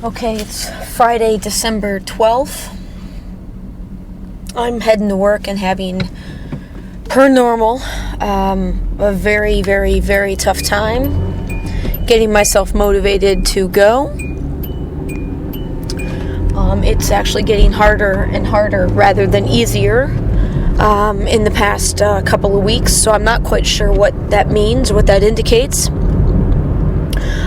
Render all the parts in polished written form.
Okay, it's Friday, December 12th. I'm heading to work and having, per normal, a very, very, very tough time getting myself motivated to go. It's actually getting harder and harder rather than easier in the past couple of weeks, so I'm not quite sure what that means, what that indicates.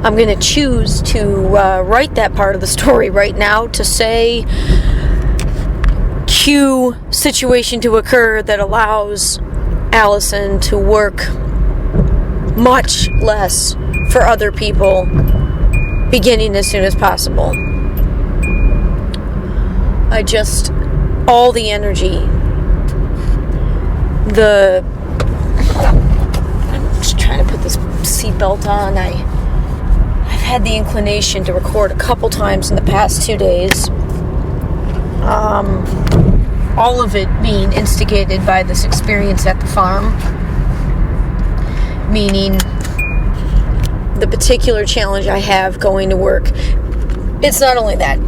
I'm going to choose to write that part of the story right now to say, cue situation to occur that allows Alyson to work much less for other people beginning as soon as possible. All the energy, I'm just trying to put this seatbelt on. I've had the inclination to record a couple times in the past 2 days. All of it being instigated by this experience at the farm. Meaning the particular challenge I have going to work. It's not only that.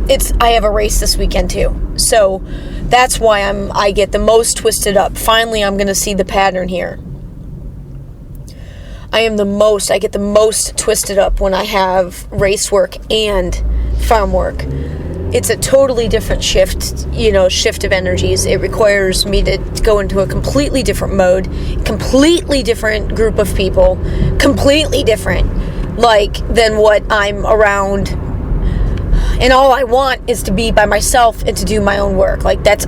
I have a race this weekend too. So that's why I get the most twisted up. Finally, I'm going to see the pattern here. I get the most twisted up when I have race work and farm work. It's a totally different shift of energies. It requires me to go into a completely different mode, completely different group of people, completely different, than what I'm around. And all I want is to be by myself and to do my own work. That's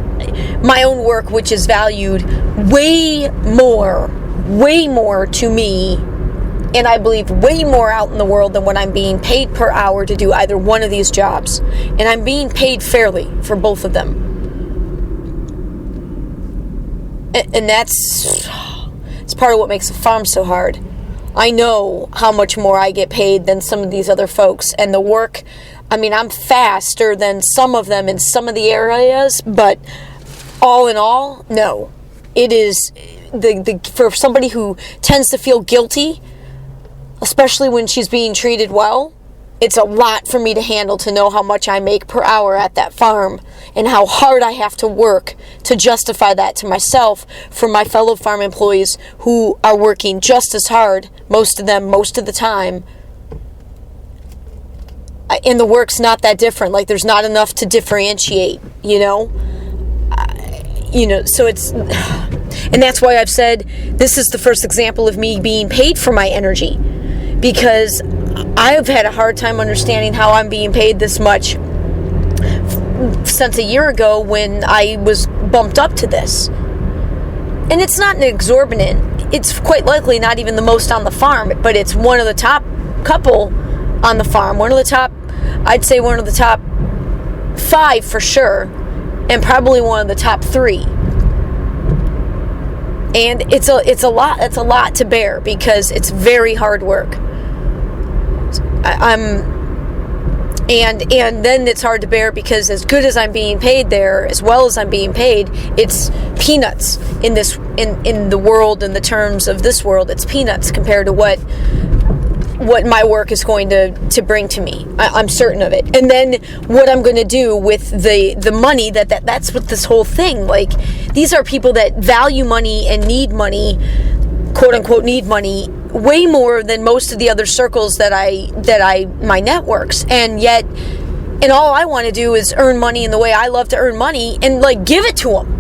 my own work, which is valued way more to me, and I believe way more out in the world than what I'm being paid per hour to do either one of these jobs. And I'm being paid fairly for both of them. And it's part of what makes the farm so hard. I know how much more I get paid than some of these other folks. And the work, I'm faster than some of them in some of the areas, but all in all, no. It is, for somebody who tends to feel guilty, especially when she's being treated well, it's a lot for me to handle to know how much I make per hour at that farm and how hard I have to work to justify that to myself for my fellow farm employees who are working just as hard, most of them, most of the time. And the work's not that different. There's not enough to differentiate, so it's, and that's why I've said this is the first example of me being paid for my energy, because I've had a hard time understanding how I'm being paid this much since a year ago when I was bumped up to this. And it's not an exorbitant, it's quite likely not even the most on the farm, but it's one of the top couple on the farm, I'd say one of the top 5 for sure, and probably one of the top 3. And it's a lot to bear because it's very hard work. And then it's hard to bear because as good as I'm being paid there, as well as I'm being paid, it's peanuts in the world, in the terms of this world. It's peanuts compared to what my work is going to bring to me. I'm certain of it. And then what I'm going to do with the money, that's what this whole thing, these are people that value money and need money, quote unquote need money, way more than most of the other circles that my networks. And yet, and all I want to do is earn money in the way I love to earn money and give it to them.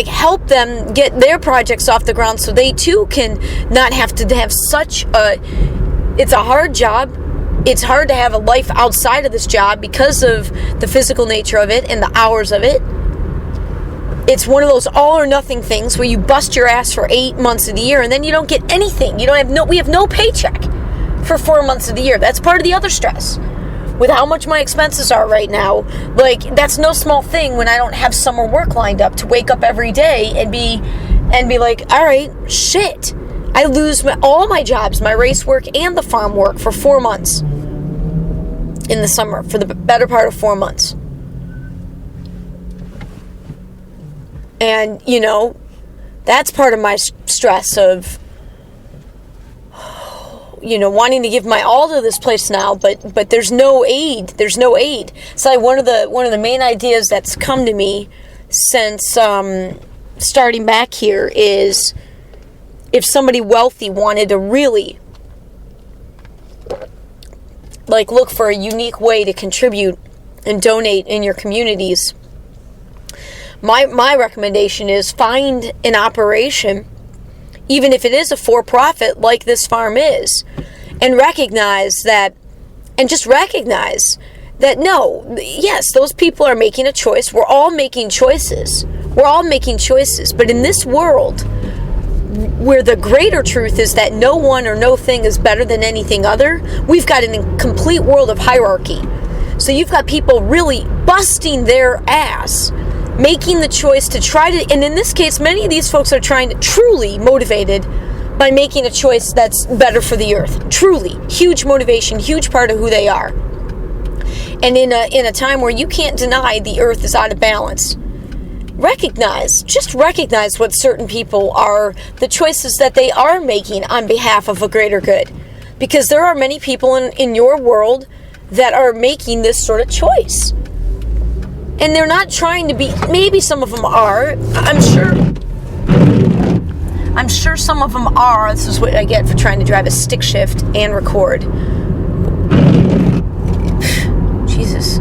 Help them get their projects off the ground so they too can not have to have it's a hard job. It's hard to have a life outside of this job because of the physical nature of it and the hours of it. It's one of those all or nothing things where you bust your ass for 8 months of the year and then you don't get anything. We have no paycheck for 4 months of the year. That's part of the other stress. With how much my expenses are right now, that's no small thing when I don't have summer work lined up to wake up every day and be like, all right, shit. I lose all my jobs, my race work and the farm work for 4 months in the summer, for the better part of 4 months. And, that's part of my stress of wanting to give my all to this place now, but there's no aid. There's no aid. So one of the main ideas that's come to me since starting back here is, if somebody wealthy wanted to really look for a unique way to contribute and donate in your communities, my recommendation is find an operation, even if it is a for-profit like this farm is, and recognize that no, yes, those people are making a choice. We're all making choices. But in this world, where the greater truth is that no one or no thing is better than anything other, we've got a complete world of hierarchy. So you've got people really busting their ass, making the choice to try to, and in this case, many of these folks are truly motivated by making a choice that's better for the earth. Truly. Huge motivation, huge part of who they are. And in a time where you can't deny the earth is out of balance, recognize what certain people are, the choices that they are making on behalf of a greater good. Because there are many people in your world that are making this sort of choice. And they're not trying to be, maybe some of them are, I'm sure some of them are. This is what I get for trying to drive a stick shift and record. Jesus.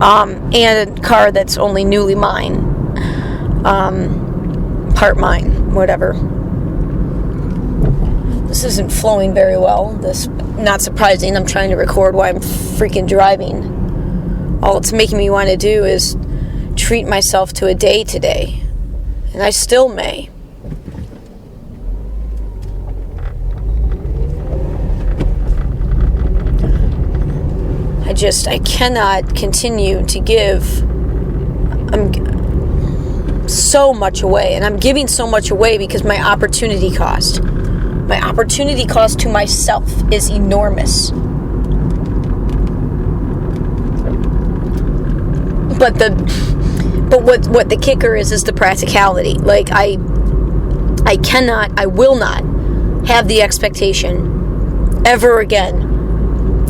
And a car that's only newly mine. Part mine, whatever. This isn't flowing very well. This, not surprising. I'm trying to record while I'm freaking driving. All it's making me want to do is treat myself to a day today. And I still may. I cannot continue to give so much away. And I'm giving so much away because my opportunity cost to myself is enormous. But what the kicker is the practicality. I will not have the expectation ever again.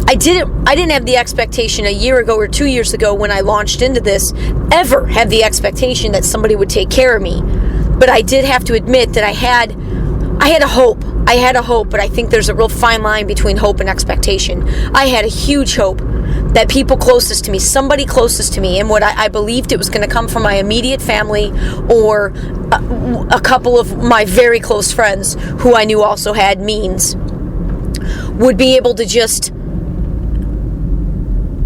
I didn't have the expectation a year ago or 2 years ago when I launched into this, ever have the expectation that somebody would take care of me. But I did have to admit that I had a hope. I had a hope, but I think there's a real fine line between hope and expectation. I had a huge hope that people closest to me, somebody closest to me, and what I believed it was going to come from my immediate family or a couple of my very close friends who I knew also had means, would be able to just...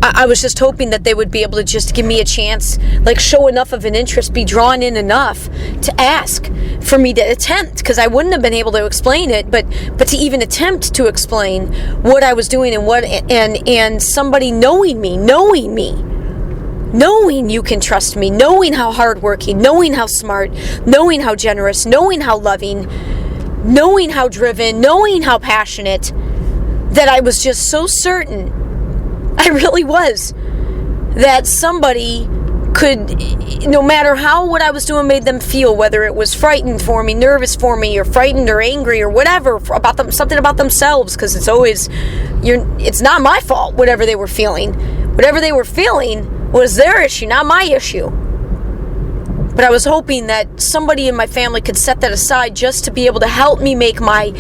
I was just hoping that they would be able to just give me a chance, show enough of an interest, be drawn in enough to ask for me to attempt, because I wouldn't have been able to explain it, but to even attempt to explain what I was doing and somebody knowing you can trust me, knowing how hardworking, knowing how smart, knowing how generous, knowing how loving, knowing how driven, knowing how passionate, that I was just so certain, I really was, that somebody could, no matter how what I was doing made them feel, whether it was frightened for me, nervous for me, or frightened or angry or whatever about them, something about themselves, because it's not my fault. Whatever they were feeling was their issue, not my issue. But I was hoping that somebody in my family could set that aside just to be able to help me make my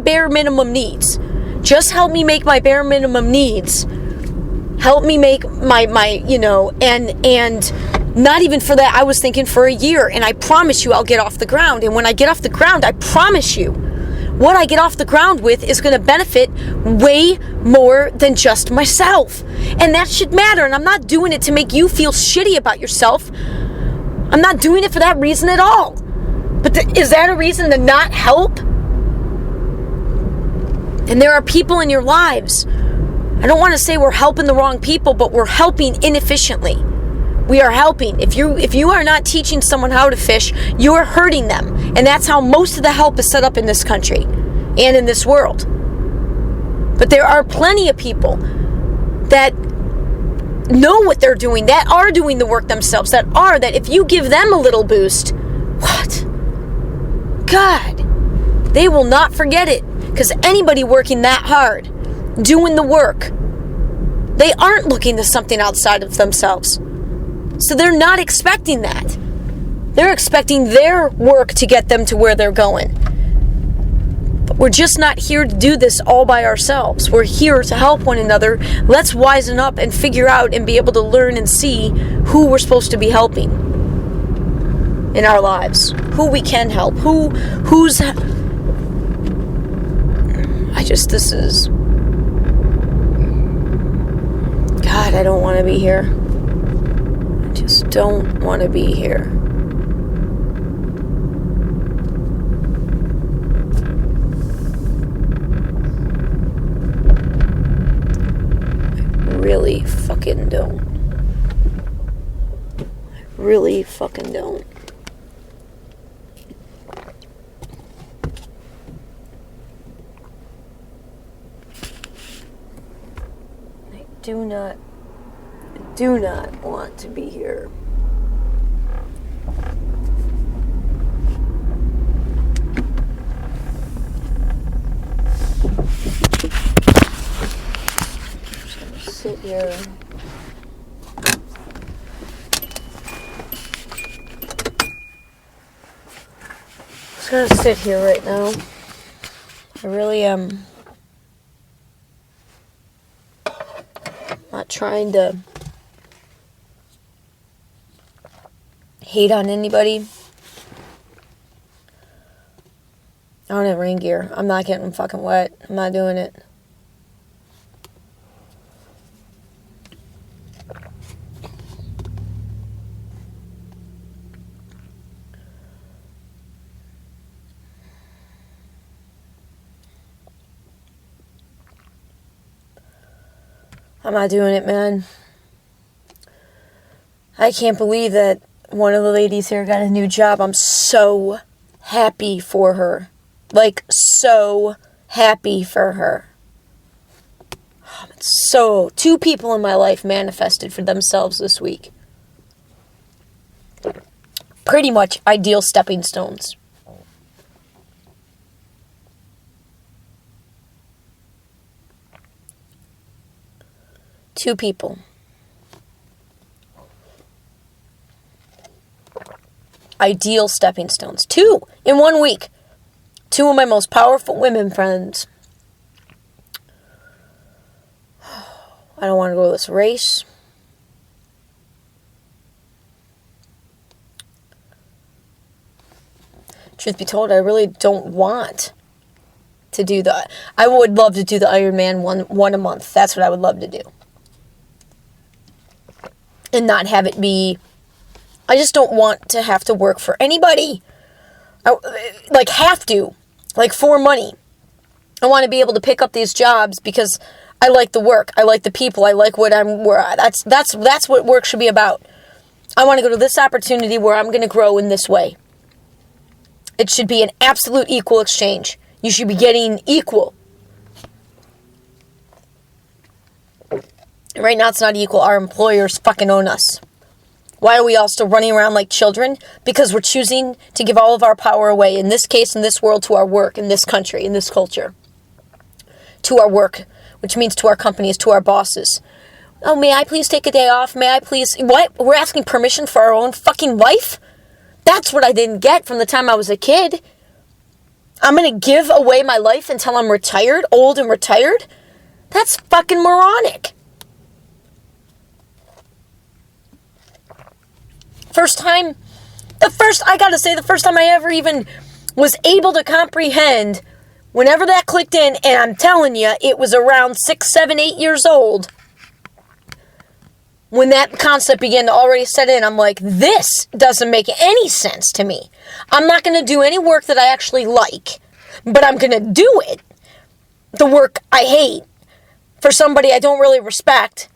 bare minimum needs. Just help me make my bare minimum needs. Help me make my and not even for that, I was thinking for a year, and I promise you I'll get off the ground. And when I get off the ground, I promise you, what I get off the ground with is going to benefit way more than just myself. And that should matter. And I'm not doing it to make you feel shitty about yourself. I'm not doing it for that reason at all. But is that a reason to not help? And there are people in your lives. I don't want to say we're helping the wrong people, but we're helping inefficiently. We are helping. If you are not teaching someone how to fish, you are hurting them. And that's how most of the help is set up in this country and in this world. But there are plenty of people that know what they're doing, that are doing the work themselves, that if you give them a little boost, God, they will not forget it. Because anybody working that hard, doing the work, they aren't looking to something outside of themselves. So they're not expecting that. They're expecting their work to get them to where they're going. But we're just not here to do this all by ourselves. We're here to help one another. Let's wisen up and figure out and be able to learn and see who we're supposed to be helping in our lives. Who we can help. This is... God, I don't want to be here. I just don't want to be here. I really fucking don't. I really fucking don't. Do not want to be here. Just gonna sit here. Just gonna sit here right now. I really am. Not trying to hate on anybody. I don't have rain gear. I'm not getting fucking wet. I'm not doing it. I'm not doing it, man. I can't believe that one of the ladies here got a new job. I'm so happy for her. Like, so happy for her. So, 2 people in my life manifested for themselves this week. Pretty much ideal stepping stones. Two people. Ideal stepping stones. 2 in 1 week. 2 of my most powerful women friends. I don't want to go to this race. Truth be told, I really don't want to do that. I would love to do the Ironman one a month. That's what I would love to do. And not have it be... I just don't want to have to work for anybody. Have to. For money. I want to be able to pick up these jobs because I like the work. I like the people. I like what that's what work should be about. I want to go to this opportunity where I'm going to grow in this way. It should be an absolute equal exchange. You should be getting equal. Right now it's not equal. Our employers fucking own us. Why are we all still running around like children? Because we're choosing to give all of our power away, in this case, in this world, to our work, in this country, in this culture. To our work, which means to our companies, to our bosses. Oh, may I please take a day off? May I please... What? We're asking permission for our own fucking life? That's what I didn't get from the time I was a kid. I'm going to give away my life until I'm retired, old and retired? That's fucking moronic. The first time I ever even was able to comprehend, whenever that clicked in, and I'm telling you, it was around 6, 7, 8 years old, when that concept began to already set in, I'm like, this doesn't make any sense to me. I'm not going to do any work that I actually like, but I'm going to do it. The work I hate, for somebody I don't really respect,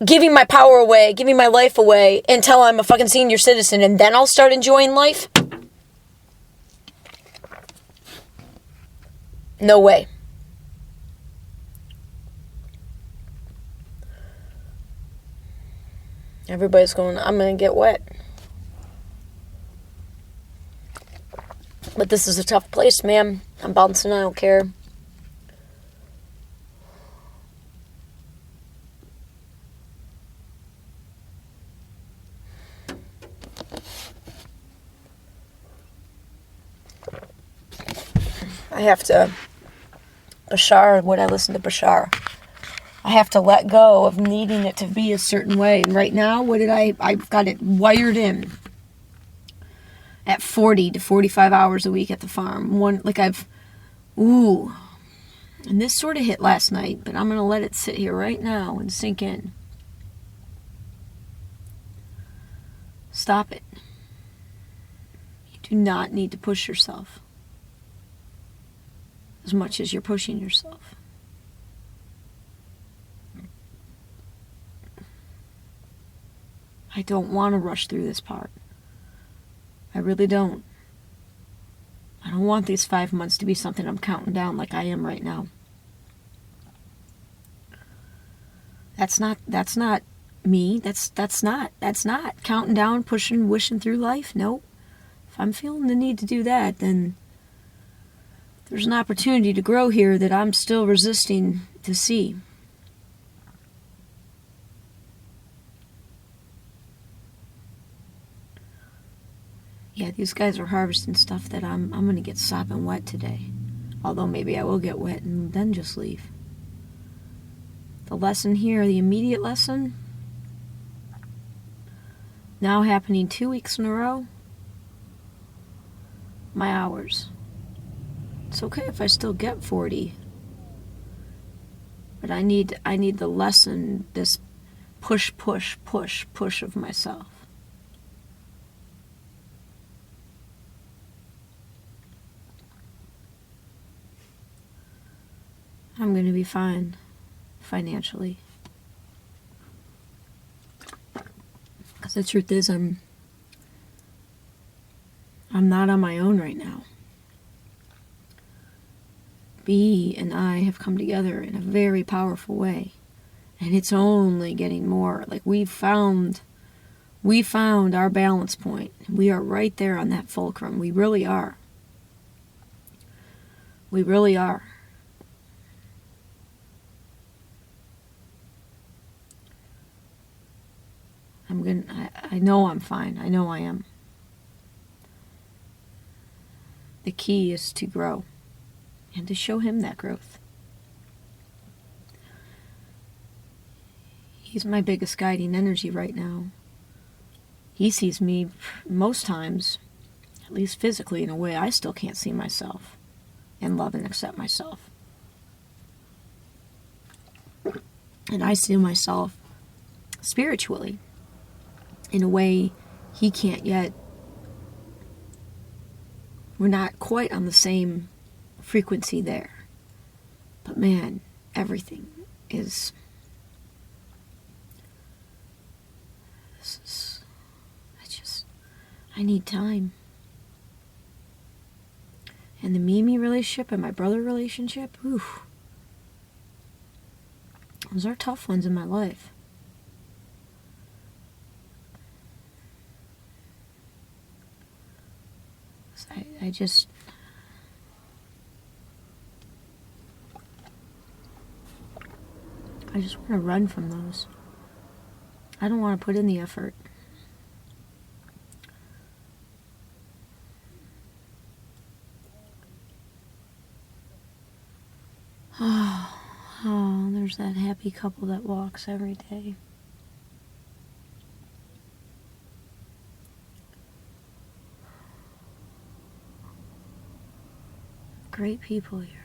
giving my power away, giving my life away until I'm a fucking senior citizen, and then I'll start enjoying life? No way. Everybody's going, I'm going to get wet. But this is a tough place, man. I'm bouncing, I don't care. I have to, Bashar, what I listen to Bashar, I have to let go of needing it to be a certain way. And right now, I've got it wired in at 40 to 45 hours a week at the farm. And this sort of hit last night, but I'm going to let it sit here right now and sink in. Stop it. You do not need to push yourself as much as you're pushing yourself. I don't want to rush through this part. I really don't. I don't want these 5 months to be something I'm counting down like I am right now. That's not me. That's not counting down, pushing, wishing through life. No. If I'm feeling the need to do that, then there's an opportunity to grow here that I'm still resisting to see. Yeah, these guys are harvesting stuff that I'm going to get sopping wet today. Although maybe I will get wet and then just leave. The lesson here, the immediate lesson, now happening 2 weeks in a row, my hours. It's okay if I still get 40. But I need the lesson, this push of myself. I'm going to be fine financially. Because the truth is, I'm not on my own right now. B and I have come together in a very powerful way. And it's only getting more. Like we found our balance point. We are right there on that fulcrum. We really are. We really are. I know I'm fine. I know I am. The key is to grow and to show him that growth. He's my biggest guiding energy right now. He sees me most times, at least physically, in a way I still can't see myself and love and accept myself. And I see myself spiritually in a way he can't yet. We're not quite on the same frequency there. But man, everything is... I need time. And the Mimi relationship and my brother relationship, those are tough ones in my life. I just want to run from those. I don't want to put in the effort. Oh, there's that happy couple that walks every day. Great people here.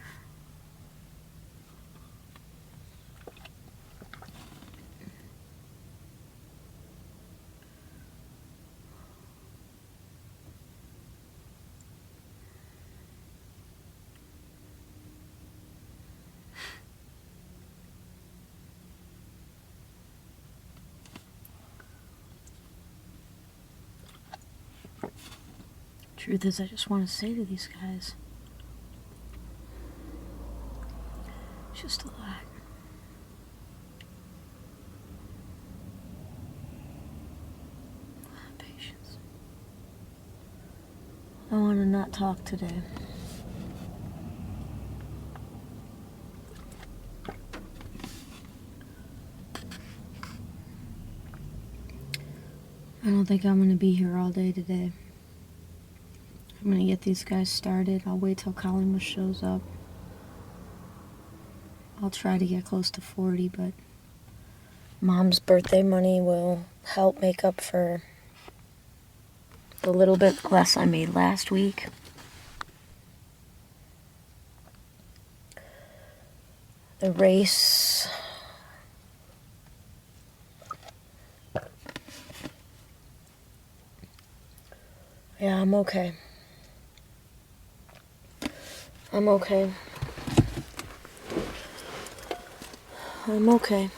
Truth is, I just want to say to these guys, just a lot. Patience. I want to not talk today. I don't think I'm going to be here all day today. I'm gonna get these guys started. I'll wait till Collingwood shows up. I'll try to get close to 40, but Mom's birthday money will help make up for the little bit less I made last week. The race. Yeah, I'm okay. I'm okay. I'm okay.